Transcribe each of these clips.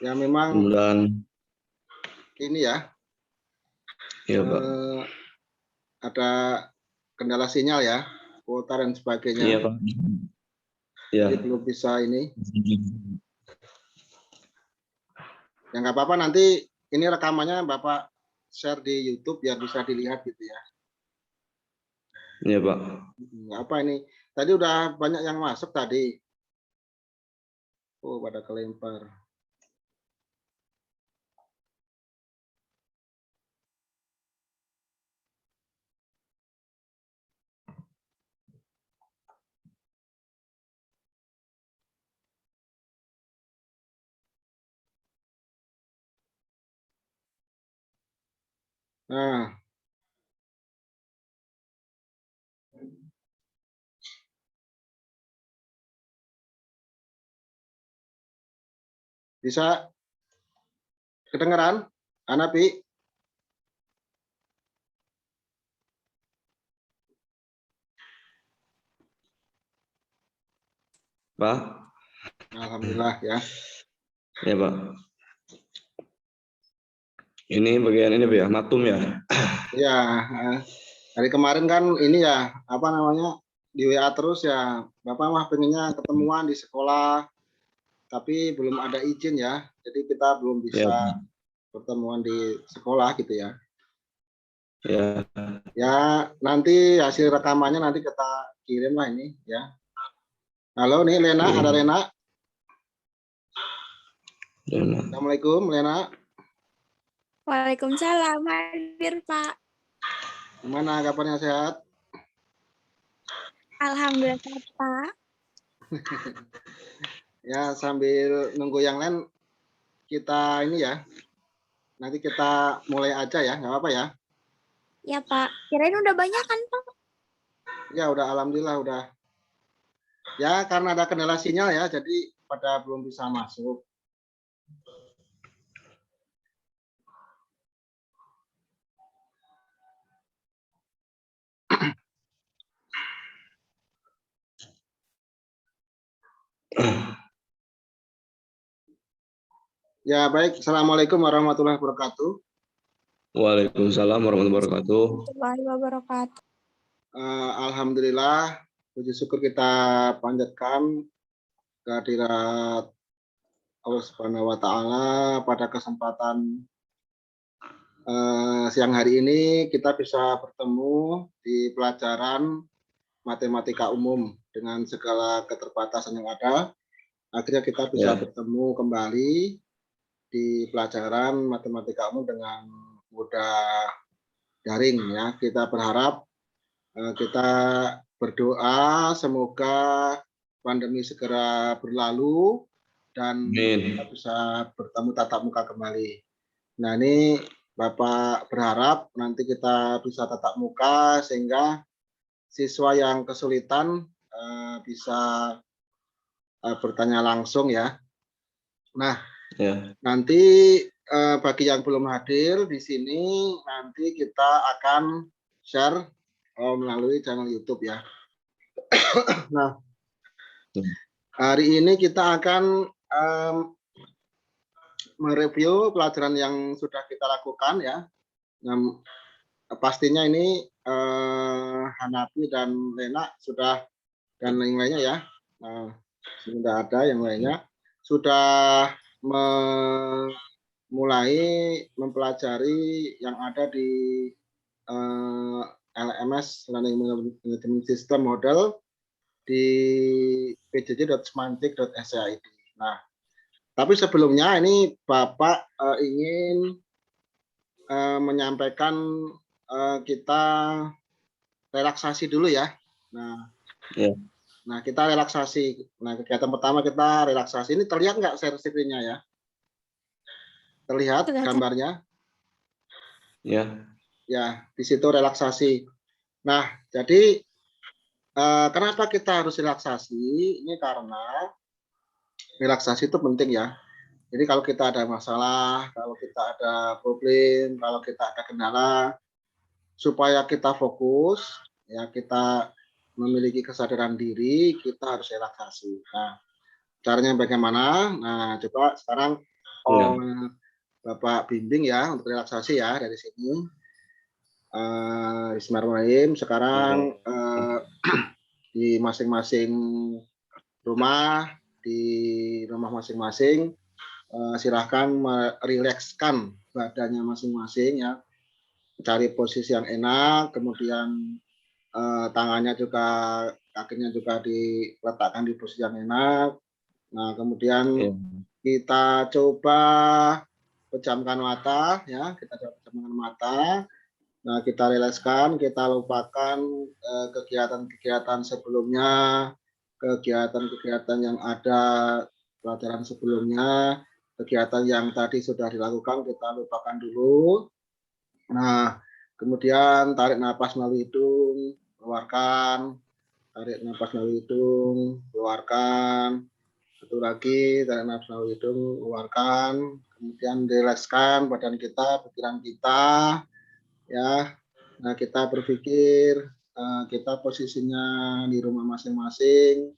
Ya memang Mudah-mudahan ini ya, ya Pak. ada kendala sinyal ya, kuota dan Iya sebagainya. Pak. Ya. Jadi belum bisa ini. Ya nggak apa-apa, nanti ini rekamannya Bapak share di YouTube biar bisa dilihat gitu ya. Iya Pak. Apa ini? Tadi udah banyak yang masuk tadi. Oh, pada kelempar. Nah, bisa kedengeran, Anapi? Pak. Alhamdulillah ya. Ya Pak. Ini bagian ini Pak ya, matum ya. Ya, dari kemarin kan ini ya, apa namanya, di WA terus ya, Bapak mah pengennya ketemuan di sekolah, tapi belum ada izin ya, jadi kita belum Ya. bisa pertemuan di sekolah gitu ya. Ya. Ya, nanti hasil rekamannya nanti kita kirim lah ini ya. Halo nih Lena, ada Lena. Assalamualaikum Lena. Waalaikumsalam, hadir Pak. Gimana kabarnya, sehat? Alhamdulillah Pak. Ya, sambil nunggu yang lain kita ini ya. Nanti kita mulai aja ya, nggak apa-apa ya. Ya Pak, kirain udah banyak kan Pak? Ya udah, alhamdulillah udah. Ya karena ada kendala sinyal ya, jadi pada belum bisa masuk. Ya baik, Assalamualaikum warahmatullahi wabarakatuh. Waalaikumsalam warahmatullahi wabarakatuh. Warahmatullahi wabarakatuh. Alhamdulillah, puji syukur kita panjatkan kehadirat Allah Subhanahu wa Ta'ala pada kesempatan siang hari ini kita bisa bertemu di pelajaran matematika umum dengan segala keterbatasan yang ada. Akhirnya kita bisa bertemu kembali di pelajaran matematika umum dengan mudah daring ya. Kita berharap, kita berdoa semoga pandemi segera berlalu dan kita bisa bertemu tatap muka kembali. Nah ini Bapak berharap nanti kita bisa tatap muka sehingga siswa yang kesulitan bisa bertanya langsung ya. Nah, nanti bagi yang belum hadir di sini nanti kita akan share melalui channel YouTube ya. Nah, hari ini kita akan mereview pelajaran yang sudah kita lakukan ya. Nah, pastinya ini Hanapi dan Lena sudah, dan yang lainnya ya. Nah, sudah ada yang lainnya sudah mulai mempelajari yang ada di LMS Learning Management System Model di pjj.semantik.scid. Nah, tapi sebelumnya ini Bapak ingin menyampaikan kita relaksasi dulu ya. Nah, kita relaksasi. Nah, kegiatan pertama kita relaksasi. Ini terlihat nggak share screen-nya ya? Terlihat gambarnya? Ya. Ya, di situ relaksasi. Nah, jadi kenapa kita harus relaksasi? Ini karena relaksasi itu penting ya. Jadi kalau kita ada masalah, kalau kita ada problem, kalau kita ada kendala, supaya kita fokus, ya kita memiliki kesadaran diri, kita harus relaksasi. Nah, caranya bagaimana? Nah, coba sekarang Ya. Bapak bimbing ya untuk relaksasi ya dari sini. Bismillahirrahmanirrahim. Sekarang di masing-masing rumah, masing-masing silahkan merilekskan badannya masing-masing ya. Cari posisi yang enak, kemudian tangannya juga, kakinya juga diletakkan di posisi yang enak. Nah, kemudian kita coba pejamkan mata ya, kita coba pejamkan mata. Nah, kita rilekskan, kita lupakan kegiatan-kegiatan sebelumnya, kegiatan-kegiatan yang ada pelajaran sebelumnya, kegiatan yang tadi sudah dilakukan kita lupakan dulu. Nah, kemudian tarik nafas melalui hidung, keluarkan, tarik nafas melalui hidung, keluarkan. Satu lagi, tarik nafas melalui hidung, keluarkan. Kemudian rilekskan badan kita, pikiran kita, ya. Nah, kita berpikir kita posisinya di rumah masing-masing.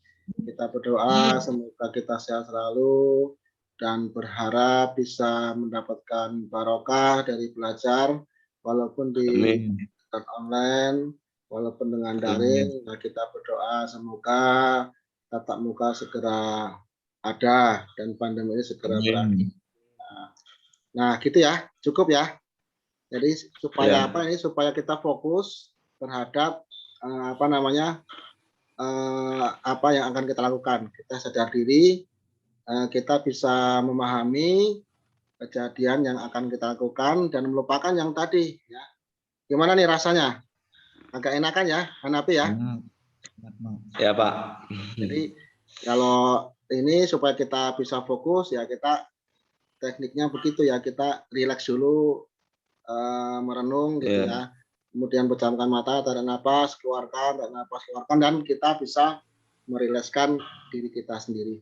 Kita berdoa semoga kita sehat selalu dan berharap bisa mendapatkan barokah dari belajar walaupun di online, walaupun dengan daring. Nah, kita berdoa semoga tatap muka segera ada dan pandemi ini segera berakhir. Nah, gitu ya, cukup ya. Jadi supaya apa ini? Supaya kita fokus terhadap apa yang akan kita lakukan. Kita sadar diri, kita bisa memahami kejadian yang akan kita lakukan dan melupakan yang tadi. Ya. Gimana nih rasanya? Agak enakan ya, Hanapi ya? Ya Pak. Jadi kalau ini supaya kita bisa fokus ya kita tekniknya begitu ya, kita rileks dulu. Merenung gitu ya, kemudian pejamkan mata, tarik nafas, keluarkan, tarik nafas, keluarkan, dan kita bisa merilekskan diri kita sendiri.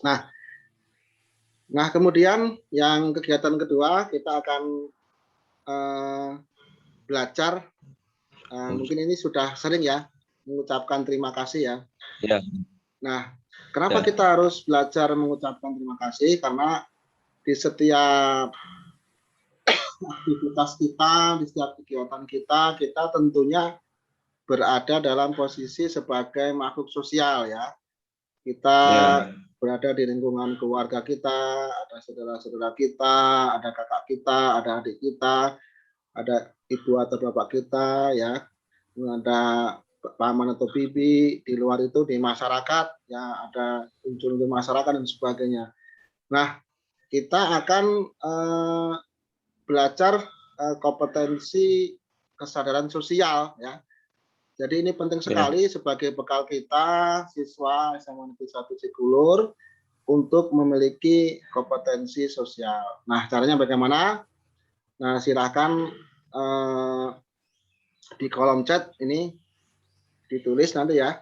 Nah kemudian yang kegiatan kedua kita akan belajar, mungkin ini sudah sering ya mengucapkan terima kasih ya. Nah, kenapa kita harus belajar mengucapkan terima kasih? Karena di setiap aktivitas kita, di setiap kegiatan kita, kita tentunya berada dalam posisi sebagai makhluk sosial ya. Kita berada di lingkungan keluarga kita, ada saudara-saudara kita, ada kakak kita, ada adik kita, ada ibu atau bapak kita ya, ada paman atau bibi, di luar itu di masyarakat ya, ada unsur masyarakat dan sebagainya. Nah, kita akan belajar kompetensi kesadaran sosial ya. Jadi ini penting sekali sebagai bekal kita siswa SMA Negeri 1 Sigulur untuk memiliki kompetensi sosial. Nah, caranya bagaimana? Nah, silakan di kolom chat ini ditulis nanti ya.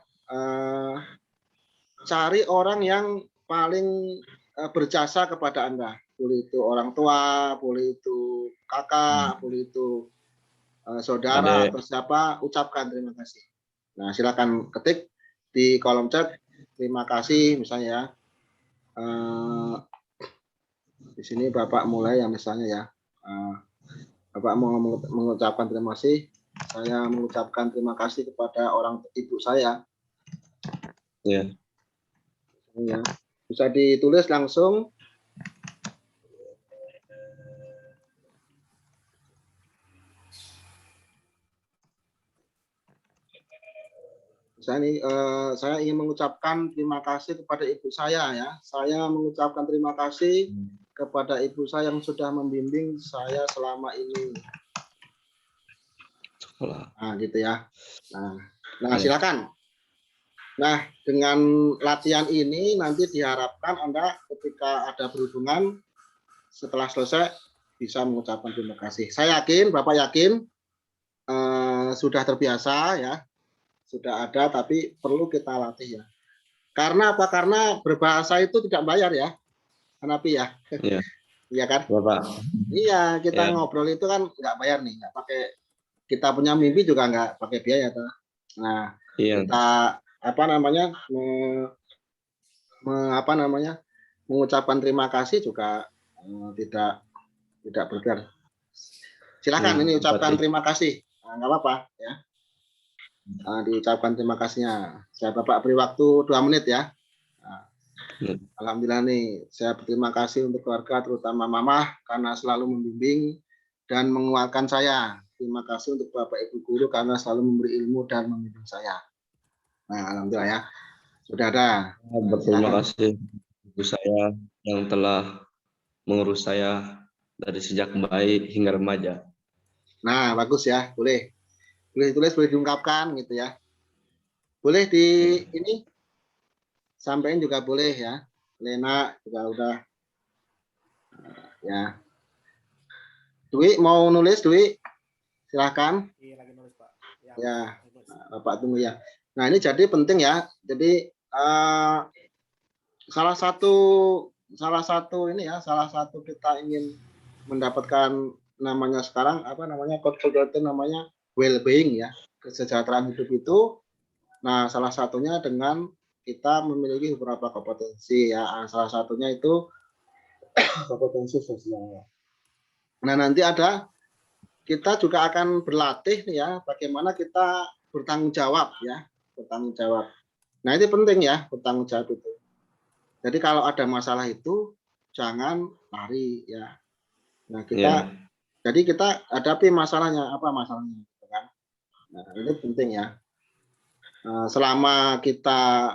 Cari orang yang paling berjasa kepada Anda. Boleh itu orang tua, boleh itu kakak, boleh itu saudara atau siapa, ucapkan terima kasih. Nah, silakan ketik di kolom chat terima kasih misalnya ya. Di sini Bapak mulai ya misalnya ya. Bapak mau mengucapkan terima kasih. Saya mengucapkan terima kasih kepada orang ibu saya. Ya. Bisa ditulis langsung. Saya ingin mengucapkan terima kasih kepada ibu saya ya. Saya mengucapkan terima kasih kepada ibu saya yang sudah membimbing saya selama ini. Nah, gitu ya. Nah, silakan. Nah, dengan latihan ini nanti diharapkan Anda ketika ada berhubungan setelah selesai bisa mengucapkan terima kasih. Saya yakin, Bapak yakin sudah terbiasa ya. Sudah ada, tapi perlu kita latih ya. Karena apa? Karena berbahasa itu tidak bayar ya, Hanapi ya. Iya kan? Bapak. Iya, kita ngobrol itu kan nggak bayar nih, nggak pakai. Kita punya mimpi juga nggak pakai biaya, toh. Nah, kita apa namanya, mengucapkan terima kasih juga tidak bergerak. Silakan ini ucapkan berarti. terima kasih. Nah, nggak apa-apa ya. Diucapkan terima kasihnya. Saya Bapak beri waktu 2 menit ya. Nah, alhamdulillah nih, saya berterima kasih untuk keluarga, terutama Mama, karena selalu membimbing dan menguatkan saya. Terima kasih untuk Bapak Ibu guru karena selalu memberi ilmu dan membimbing saya. Nah, alhamdulillah ya. Sudah ada. Berterima Silakan. kasih ibu saya yang telah mengurus saya dari sejak bayi hingga remaja. Nah, bagus ya. Boleh. Boleh ditulis, boleh diungkapkan gitu ya. Boleh di ini sampaikan juga boleh ya. Lena juga udah ya. Dwi mau nulis, Dwi? Silahkan. Iya, lagi nulis, Pak. Ya, Bapak tunggu ya. Nah, ini jadi penting ya. Jadi salah satu ini ya, salah satu kita ingin mendapatkan namanya sekarang apa namanya portfolio itu namanya well-being ya, kesejahteraan hidup itu. Nah, salah satunya dengan kita memiliki beberapa kompetensi ya. Salah satunya itu kompetensi sosial. Nah, nanti kita juga akan berlatih nih ya, bagaimana kita bertanggung jawab ya, bertanggung jawab. Nah, ini penting ya, bertanggung jawab itu. Jadi kalau ada masalah itu jangan lari ya. Nah, jadi kita hadapi masalahnya, apa masalahnya gitu kan. Nah, ini penting ya. Selama kita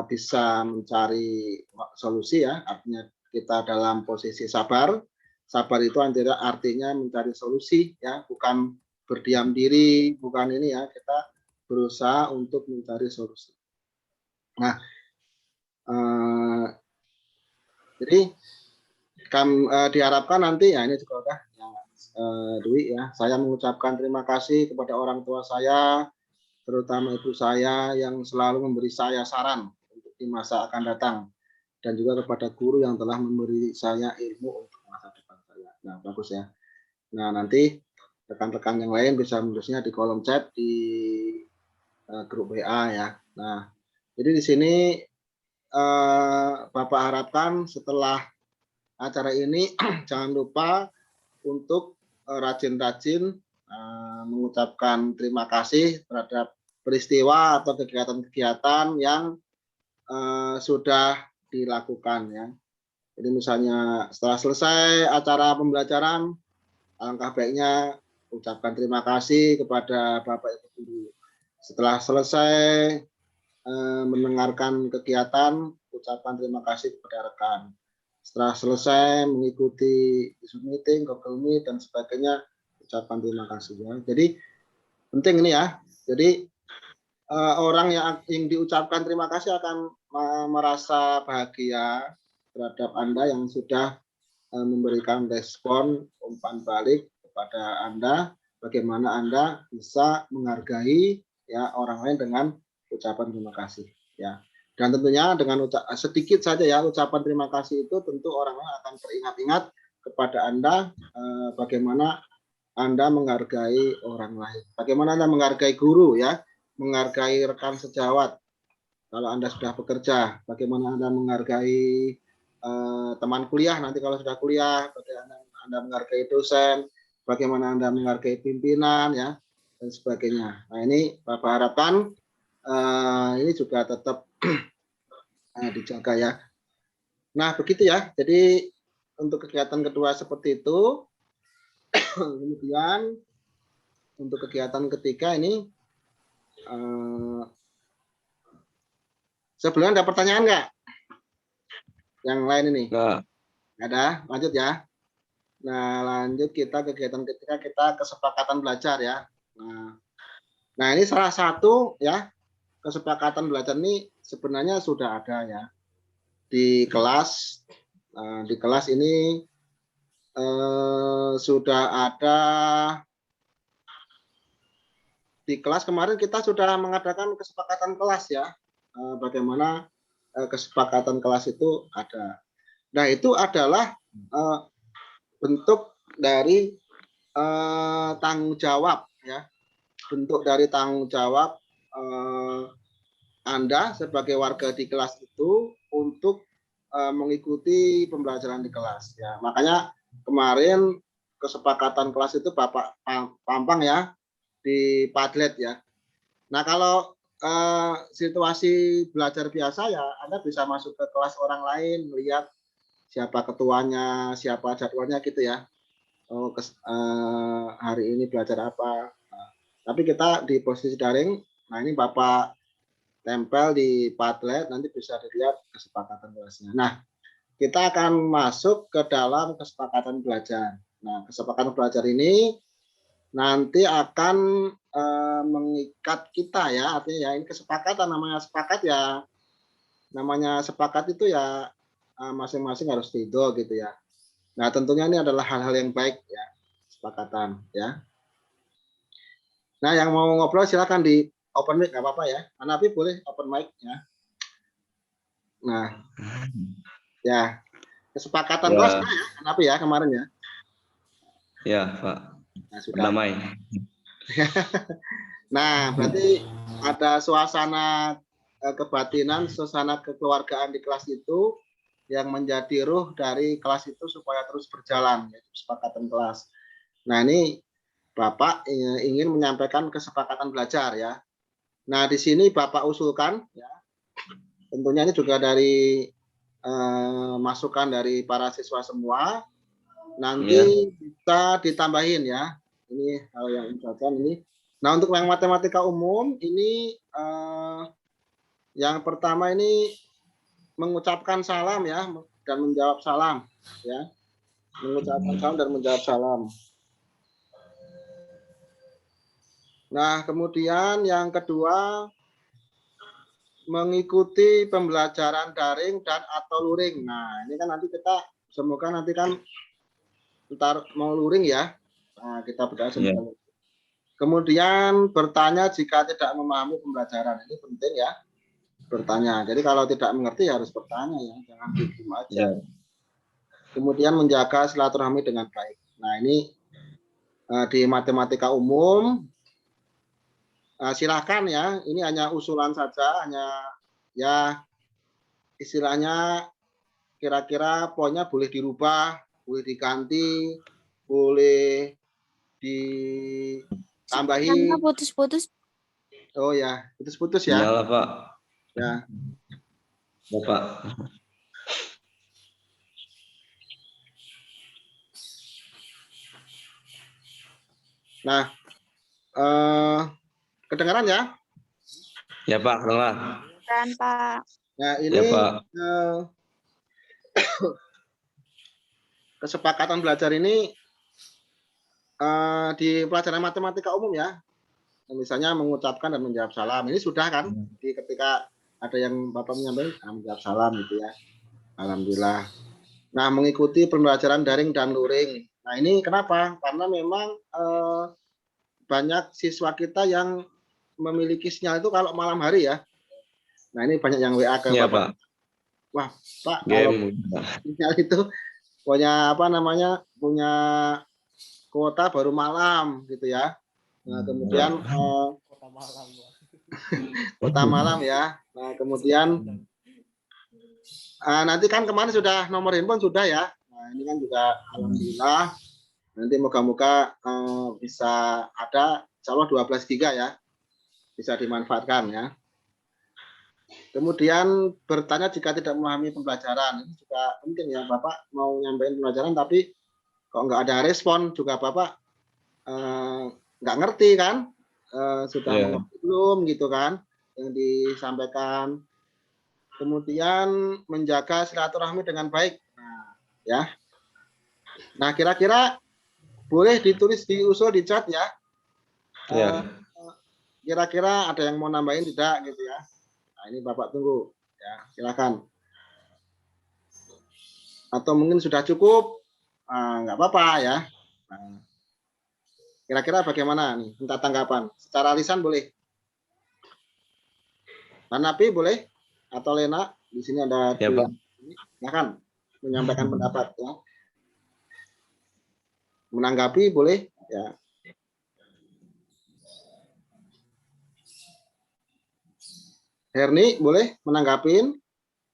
bisa mencari solusi ya, artinya kita dalam posisi sabar. Sabar itu artinya mencari solusi ya, bukan berdiam diri, bukan ini ya, kita berusaha untuk mencari solusi. Nah, jadi diharapkan nanti ya ini juga udah ya, Dwi ya, saya mengucapkan terima kasih kepada orang tua saya, terutama ibu saya yang selalu memberi saya saran untuk di masa akan datang, dan juga kepada guru yang telah memberi saya ilmu untuk masa depan saya. Nah, bagus ya. Nah, nanti rekan-rekan yang lain bisa menulisnya di kolom chat di grup WA ya. Nah, jadi di sini Bapak harapkan setelah acara ini jangan lupa untuk rajin-rajin mengucapkan terima kasih terhadap peristiwa atau kegiatan-kegiatan yang sudah dilakukan ya. Jadi misalnya setelah selesai acara pembelajaran, alangkah baiknya ucapkan terima kasih kepada Bapak Ibu guru. Setelah selesai mendengarkan kegiatan, ucapkan terima kasih kepada rekan. Setelah selesai mengikuti Zoom meeting, Google Meet dan sebagainya, ucapkan terima kasih ya. Jadi penting ini ya. Jadi orang yang diucapkan terima kasih akan merasa bahagia terhadap Anda yang sudah memberikan respon umpan balik kepada Anda, bagaimana Anda bisa menghargai ya orang lain dengan ucapan terima kasih ya. Dan tentunya dengan sedikit saja ya ucapan terima kasih itu tentu orang lain akan teringat-ingat kepada Anda bagaimana Anda menghargai orang lain. Bagaimana Anda menghargai guru ya, menghargai rekan sejawat. Kalau Anda sudah bekerja, bagaimana Anda menghargai teman kuliah nanti kalau sudah kuliah, bagaimana Anda menghargai dosen, bagaimana Anda menghargai pimpinan ya dan sebagainya. Nah, ini Bapak harapkan ini juga tetap dijaga ya. Nah, begitu ya. Jadi untuk kegiatan kedua seperti itu. Kemudian untuk kegiatan ketiga ini sebelumnya ada pertanyaan nggak? Yang lain ini? Nggak ada. Lanjut ya. Nah, lanjut kita kegiatan ketiga, kita kesepakatan belajar ya. Nah, ini salah satu ya kesepakatan belajar ini sebenarnya sudah ada ya di kelas. Di kelas ini sudah ada. Di kelas kemarin kita sudah mengadakan kesepakatan kelas ya. Bagaimana kesepakatan kelas itu ada. Nah, itu adalah bentuk dari tanggung jawab ya. Bentuk dari tanggung jawab Anda sebagai warga di kelas itu untuk mengikuti pembelajaran di kelas ya. Makanya kemarin kesepakatan kelas itu Bapak pampang ya di Padlet ya. Nah, kalau situasi belajar biasa ya Anda bisa masuk ke kelas orang lain, melihat siapa ketuanya, siapa jadwalnya gitu ya. Oh, hari ini belajar apa. Nah, tapi kita di posisi daring, nah ini Bapak tempel di Padlet, nanti bisa dilihat kesepakatan kelasnya. Nah, kita akan masuk ke dalam kesepakatan belajar. Nah, kesepakatan belajar ini nanti akan mengikat kita ya, artinya ya ini kesepakatan, namanya sepakat itu ya masing-masing harus ridho gitu ya. Nah, tentunya ini adalah hal-hal yang baik ya, kesepakatan ya. Nah, yang mau ngobrol silakan di open mic, nggak apa-apa ya. Hanapi boleh open mic ya. Nah, ya kesepakatan kelas Ya, sudah ya, Hanapi ya kemarin ya. ya Pak. Nah, sudah. Berdamai. Nah, berarti ada suasana kebatinan, suasana kekeluargaan di kelas itu yang menjadi ruh dari kelas itu supaya terus berjalan, yaitu kesepakatan kelas. Nah, ini Bapak ingin menyampaikan kesepakatan belajar ya. Nah, di sini Bapak usulkan ya, tentunya ini juga dari masukan dari para siswa semua. Nanti bisa ditambahin ya. Ini hal yang misalkan ini. Nah, untuk yang matematika umum ini yang pertama ini mengucapkan salam ya dan menjawab salam ya. Mengucapkan salam dan menjawab salam. Nah, kemudian yang kedua mengikuti pembelajaran daring dan atau luring. Nah, ini kan nanti kita semoga nanti kan ntar mau luring ya. Nah, kita berdoa semoga. Kemudian bertanya jika tidak memahami pembelajaran. Ini penting ya, bertanya. Jadi kalau tidak mengerti harus bertanya ya, jangan diem aja. Kemudian menjaga silaturahmi dengan baik. Nah, ini di matematika umum silahkan ya, ini hanya usulan saja, hanya ya istilahnya kira-kira poinnya boleh dirubah, boleh diganti, boleh ditambahi. Putus-putus. Oh ya, putus-putus ya. Iyalah Pak. Ya. Bapak. Nah, kedengaran ya? Ya Pak, kedengar. Kan, Pak. Nah, Ya ini Pak. kesepakatan belajar ini di pelajaran matematika umum ya. Misalnya mengucapkan dan menjawab salam. Ini sudah kan? Jadi ketika ada yang Bapak menyampaikan menjawab salam gitu ya. Alhamdulillah. Nah, mengikuti pembelajaran daring dan luring. Nah, ini kenapa? Karena memang banyak siswa kita yang memiliki sinyal itu kalau malam hari ya. Nah, ini banyak yang WA ke Ya Bapak. Pak. Wah, Pak, kalau Game. sinyal itu punya apa namanya? Punya kuota baru malam gitu ya. Nah, kemudian kota malam ya. Nah, kemudian nanti kan kemarin sudah nomor handphone sudah ya. Nah, ini kan juga alhamdulillah. Nanti moga-moga bisa ada insya Allah 12 giga ya. Bisa dimanfaatkan ya. Kemudian bertanya jika tidak memahami pembelajaran. Ini juga penting ya. Bapak mau nyampein pembelajaran tapi kok nggak ada respon juga Bapak nggak ngerti kan. Sudah mengerti belum gitu kan yang disampaikan. Kemudian menjaga silaturahmi dengan baik. Nah, ya. Nah, kira-kira boleh ditulis diusul di chat ya. Kira-kira ada yang mau nambahin tidak gitu ya. Nah, ini Bapak tunggu ya, silakan. Atau mungkin sudah cukup, nggak apa-apa ya. Nah, kira-kira bagaimana nih? Minta tanggapan. Secara lisan boleh. Napi boleh? Atau Lena? Di sini ada Ya Pak. silakan menyampaikan pendapat ya. Menanggapi boleh ya. Herni boleh menanggapin?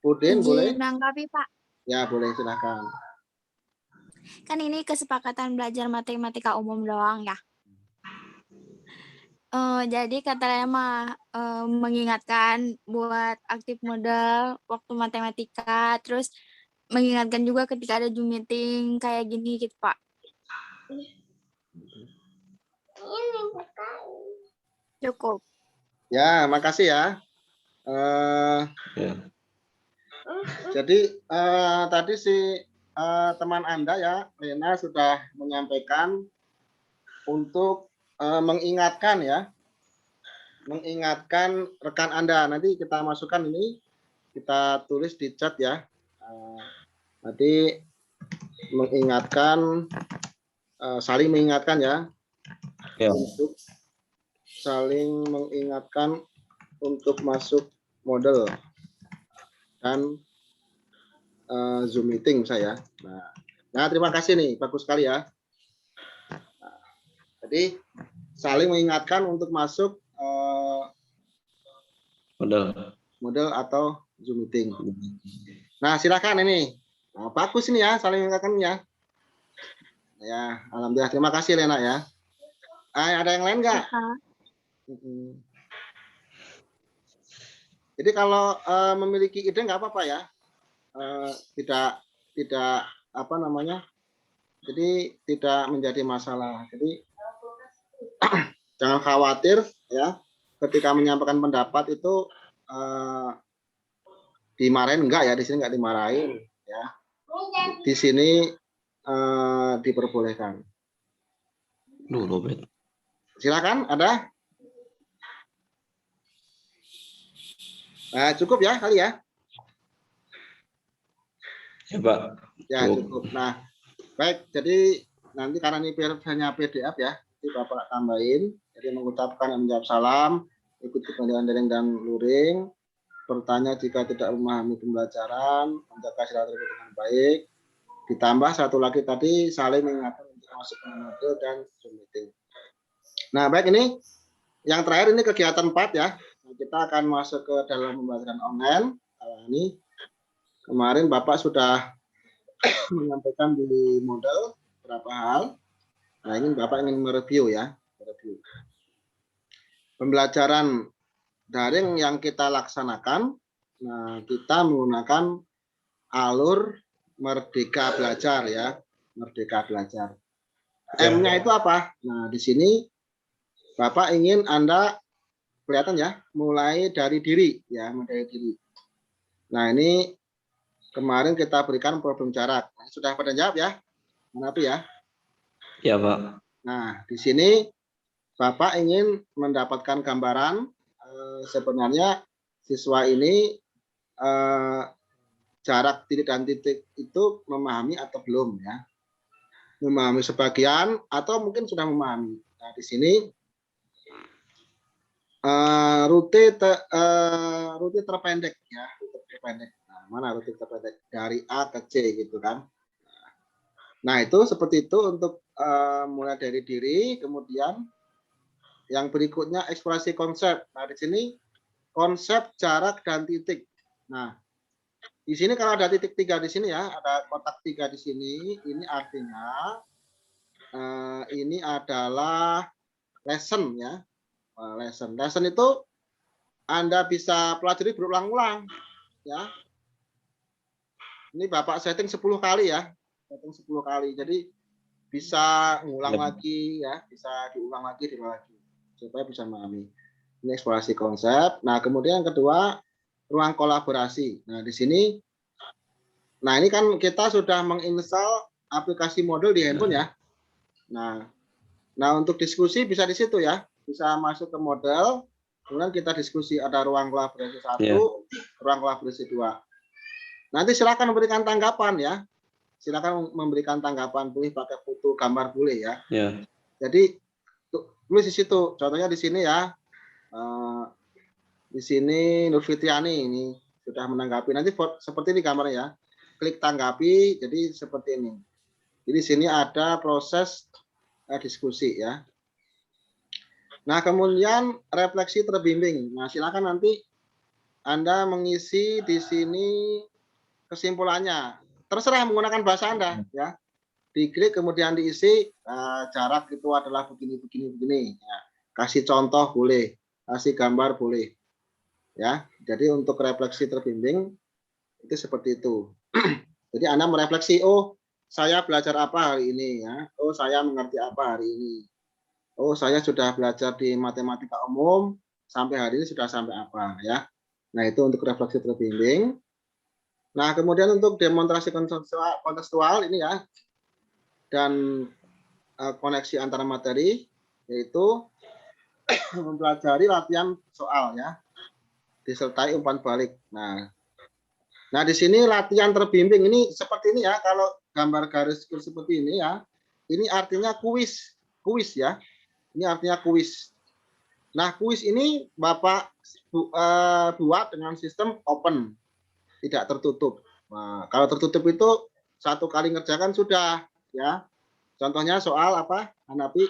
Pudin boleh? Izin menanggapi, Pak. Ya, boleh, silakan. Kan ini kesepakatan belajar matematika umum doang ya. Jadi katanya mah mengingatkan buat aktif modal waktu matematika, terus mengingatkan juga ketika ada Zoom meeting kayak gini gitu, Pak. Cukup. Ya, makasih ya. Ya. Jadi tadi si teman Anda ya, Lena sudah menyampaikan untuk mengingatkan ya, mengingatkan rekan Anda. Nanti kita masukkan ini, kita tulis di chat ya. Nanti mengingatkan, saling mengingatkan ya, Ya. untuk saling mengingatkan untuk masuk model dan Zoom meeting saya. Nah, terima kasih nih, bagus sekali ya. Nah, jadi saling mengingatkan untuk masuk model atau Zoom meeting. Nah, silakan ini. Nah, bagus ini ya, saling mengingatkan ya. Ya, alhamdulillah. Terima kasih Lena ya. Ada yang lain nggak? Jadi kalau memiliki ide nggak apa-apa ya. Tidak apa namanya? Jadi tidak menjadi masalah. Jadi jangan khawatir ya. Ketika menyampaikan pendapat itu dimarahin enggak ya, di sini enggak dimarahin ya. Di sini diperbolehkan. Silakan, ada? Nah, cukup ya kali ya? Ya, Pak. Ya, cukup. Nah, baik. Jadi nanti karena ini hanya PDF ya, jadi Bapak tambahin. Jadi mengucapkan dan menjawab salam, ikut pembelajaran daring dan luring, bertanya jika tidak memahami pembelajaran, menjaga silaturahmi dengan baik. Ditambah satu lagi tadi saling mengingatkan untuk masuk ke model dan Zoom meeting. Nah, baik, ini yang terakhir ini kegiatan 4 ya. Nah, kita akan masuk ke dalam pembelajaran online. Ini kemarin Bapak sudah menyampaikan di model beberapa hal. Nah, ini Bapak ingin mereview ya. Pembelajaran daring yang kita laksanakan, nah kita menggunakan alur Merdeka Belajar ya, Merdeka Belajar. M-nya itu apa? Nah, di sini Bapak ingin Anda kelihatan ya, mulai dari diri ya, mulai dari diri. Nah, ini kemarin kita berikan problem jarak. Sudah pada jawab ya? Mana itu ya? Ya, Pak. Nah, di sini Bapak ingin mendapatkan gambaran sebenarnya siswa ini jarak titik dan titik itu memahami atau belum ya. Memahami sebagian atau mungkin sudah memahami. Nah, di sini rute terpendek ya, rute terpendek. Nah, mana rute terpendek dari A ke C gitu kan. Nah, itu seperti itu untuk mulai dari diri, kemudian yang berikutnya eksplorasi konsep. Nah, di sini konsep jarak dan titik. Nah, di sini kalau ada titik 3 di sini ya, ada kotak 3 di sini, ini artinya ini adalah lesson ya. Lesson itu Anda bisa pelajari berulang-ulang ya. Ini Bapak setting 10 kali ya. Setting 10 kali. Jadi bisa ngulang lagi ya, bisa diulang lagi supaya bisa memahami. Ini eksplorasi konsep. Nah, kemudian yang kedua ruang kolaborasi. Nah, di sini ini kan kita sudah menginstal aplikasi model di handphone ya. Nah, untuk diskusi bisa di situ ya. Bisa masuk ke model, kemudian kita diskusi, ada ruang kolaborasi 1, ruang kolaborasi 2. Nanti silakan memberikan tanggapan ya. Silakan memberikan tanggapan, boleh pakai foto, gambar boleh ya. Jadi tulis di situ. Contohnya di sini ya. Di sini Nur Fitriani ini sudah menanggapi. Nanti seperti ini gambarnya ya. Klik tanggapi, jadi seperti ini. Jadi di sini ada proses diskusi ya. Nah, kemudian refleksi terbimbing. Nah, silakan nanti Anda mengisi di sini kesimpulannya. Terserah menggunakan bahasa Anda ya. Diklik kemudian diisi jarak itu adalah begini begini begini. Ya. Kasih contoh boleh, kasih gambar boleh. Ya. Jadi untuk refleksi terbimbing itu seperti itu. Jadi Anda merefleksi, oh saya belajar apa hari ini ya. Oh saya mengerti apa hari ini. Oh saya sudah belajar di matematika umum sampai hari ini sudah sampai apa ya. Nah itu untuk refleksi terbimbing. Nah kemudian untuk demonstrasi kontekstual ini ya dan koneksi antara materi yaitu mempelajari latihan soal ya disertai umpan balik. Nah di sini latihan terbimbing ini seperti ini ya, kalau gambar garis seperti ini ya, ini artinya kuis ya, ini artinya kuis. Nah kuis ini Bapak buat dengan sistem open, tidak tertutup. Nah, kalau tertutup itu satu kali ngerjakan sudah ya. Contohnya soal apa, Hanapi?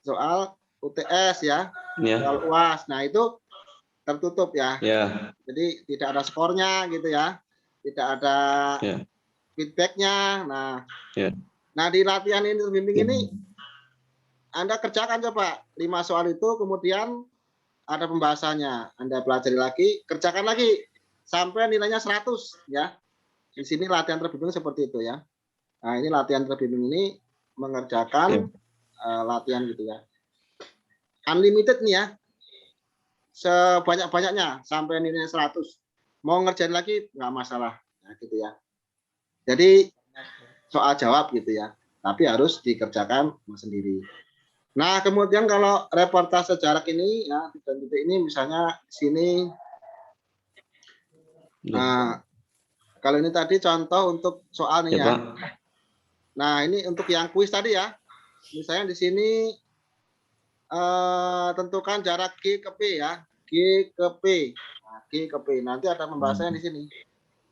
Soal UTS ya, soal UAS. Nah itu tertutup ya. Jadi tidak ada skornya gitu ya, tidak ada feedbacknya. Nah di latihan ini terbimbing ini Anda kerjakan coba 5 soal itu, kemudian ada pembahasannya. Anda pelajari lagi, kerjakan lagi sampai nilainya 100 ya. Di sini latihan terbimbing seperti itu ya. Nah ini latihan terbimbing ini mengerjakan latihan gitu ya. Unlimited nih ya. Sebanyak-banyaknya sampai nilainya 100. Mau ngerjain lagi nggak masalah nah, gitu ya. Jadi soal jawab gitu ya, tapi harus dikerjakan sendiri. Nah kemudian kalau reportase jarak ini ya, titik ini misalnya di sini kalau ini tadi contoh untuk soal nih ya. Nah ini untuk yang kuis tadi ya, misalnya di sini tentukan jarak G ke P ya, G ke P. Nah, G ke P. Nanti ada pembahasannya di sini.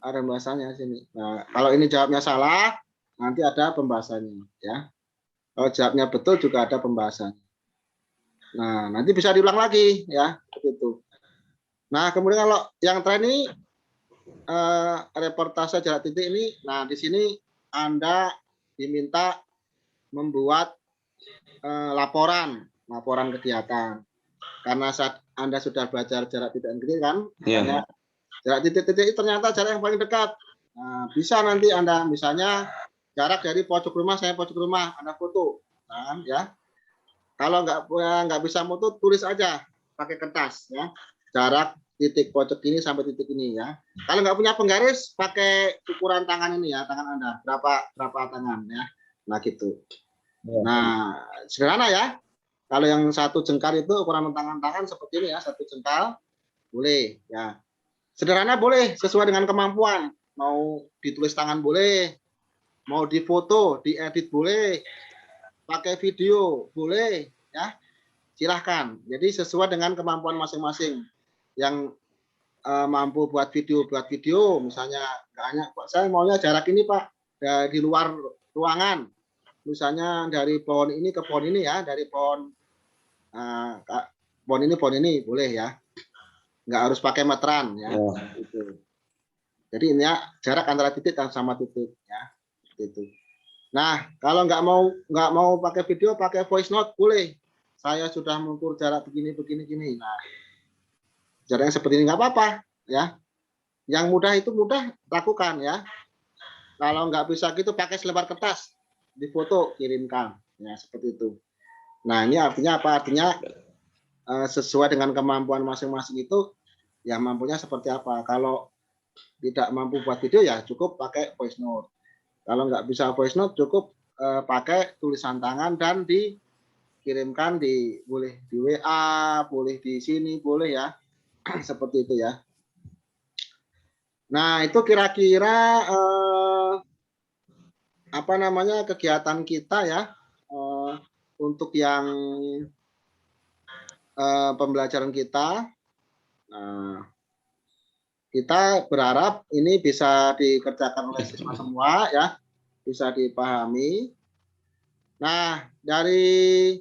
Ada pembahasannya di sini. Nah, kalau ini jawabnya salah, nanti ada pembahasannya ya. Kalau jawabnya betul juga ada pembahasan. Nah, nanti bisa diulang lagi ya, seperti itu. Nah, kemudian kalau yang terakhir ini reportase jarak titik ini, nah di sini Anda diminta membuat laporan kegiatan. Karena saat Anda sudah belajar jarak titik dan titik kan, jarak titik-titik ternyata jarak yang paling dekat. Nah, bisa nanti Anda misalnya jarak dari pojok rumah saya pojok rumah, Anda foto, nah, ya. Kalau nggak bisa foto, tulis aja pakai kertas, ya. Jarak titik pojok ini sampai titik ini, ya. Kalau nggak punya penggaris, pakai ukuran tangan ini ya, tangan Anda berapa tangan, ya. Nah gitu. Nah sederhana ya. Kalau yang satu jengkal itu ukuran tangan seperti ini ya, satu jengkal boleh ya. Sederhana boleh sesuai dengan kemampuan. Mau ditulis tangan boleh, mau difoto, diedit boleh, pakai video boleh ya. Silahkan. Jadi sesuai dengan kemampuan masing-masing. Yang mampu buat video misalnya hanya saya maunya jarak ini Pak dari luar ruangan. Misalnya dari pohon ini ke pohon ini ya, dari pohon pohon ini boleh ya, nggak harus pakai meteran ya. Gitu. Jadi ini ya jarak antara titik dan sama titik ya, gitu. Nah kalau nggak mau pakai video, pakai voice note boleh. Saya sudah mengukur jarak begini. Nah jaraknya seperti ini nggak apa-apa ya. Yang mudah itu mudah lakukan ya. Kalau nggak bisa gitu pakai selembar kertas, difoto kirimkan ya seperti itu. Nah ini artinya apa? Artinya sesuai dengan kemampuan masing-masing itu ya mampunya seperti apa. Kalau tidak mampu buat video ya cukup pakai voice note. Kalau nggak bisa voice note cukup pakai tulisan tangan dan dikirimkan boleh di WA, boleh di sini, boleh ya. Seperti itu ya. Nah, itu kira-kira apa namanya kegiatan kita ya untuk yang pembelajaran kita. Nah, kita berharap ini bisa dikerjakan oleh siswa semua ya, bisa dipahami. Nah, dari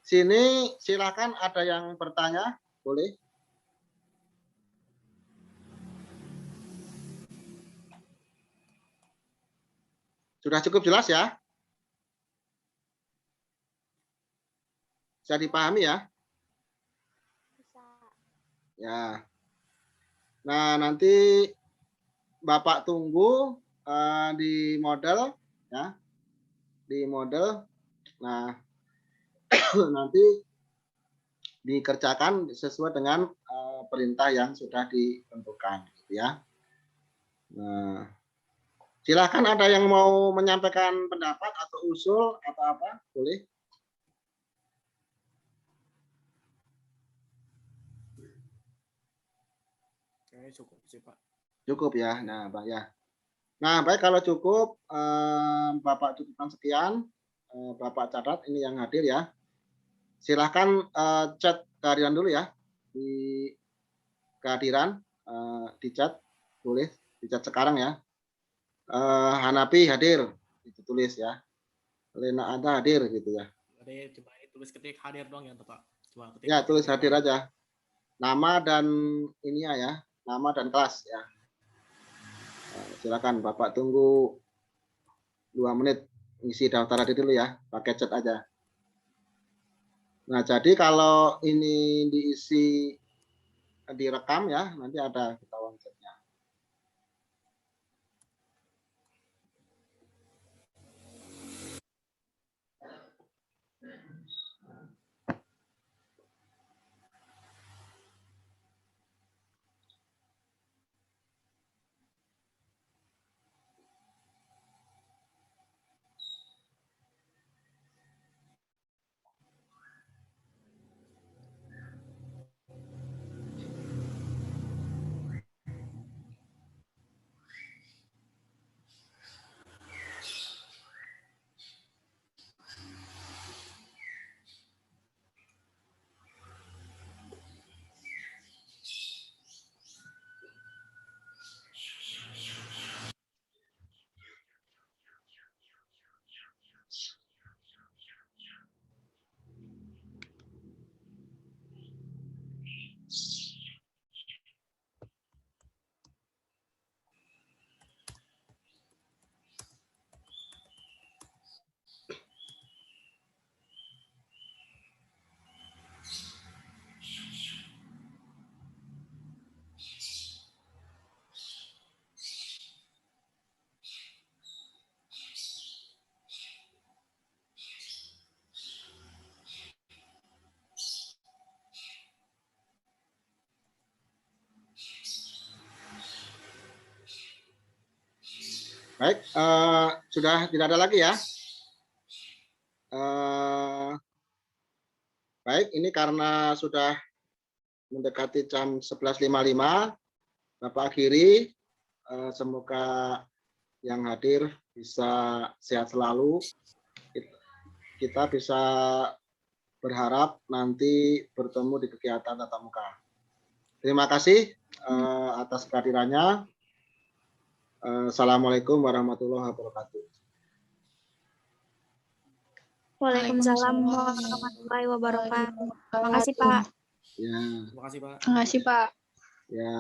sini silakan ada yang bertanya, boleh. Sudah cukup jelas ya? Bisa dipahami ya? Bisa. Ya. Nah, nanti Bapak tunggu di model ya. Di model. Nah, nanti dikerjakan sesuai dengan perintah yang sudah ditentukan gitu ya. Nah, silakan ada yang mau menyampaikan pendapat atau usul atau apa? Boleh. Kayaknya cukup sih, Pak. Cukup ya. Nah, Pak ya. Nah, baik kalau cukup Bapak cukupkan sekian. Bapak catat ini yang hadir ya. Silahkan chat kehadiran dulu ya. Di kehadiran di chat tulis di chat sekarang ya. Hanapi hadir itu tulis ya. Lena ada hadir gitu ya. Jadi cuma ini tulis ketik hadir doang ya, Pak. Cuma ketik Ya, tulis hadir nama. aja. Nama dan ini ya, nama dan kelas ya. Silakan Bapak tunggu 2 menit isi daftar hadir dulu ya, pakai chat aja. Nah, jadi kalau ini diisi direkam ya, nanti ada ketahuan chatnya. Baik, sudah tidak ada lagi ya. Baik, ini karena sudah mendekati jam 11.55, Bapak akhiri. Semoga yang hadir bisa sehat selalu. Kita bisa berharap nanti bertemu di kegiatan tatap muka. Terima kasih atas kehadirannya. Assalamualaikum warahmatullahi wabarakatuh. Waalaikumsalam warahmatullahi wabarakatuh. Terima kasih, Pak. Ya, Terima kasih, Pak. Terima kasih, Pak. ya.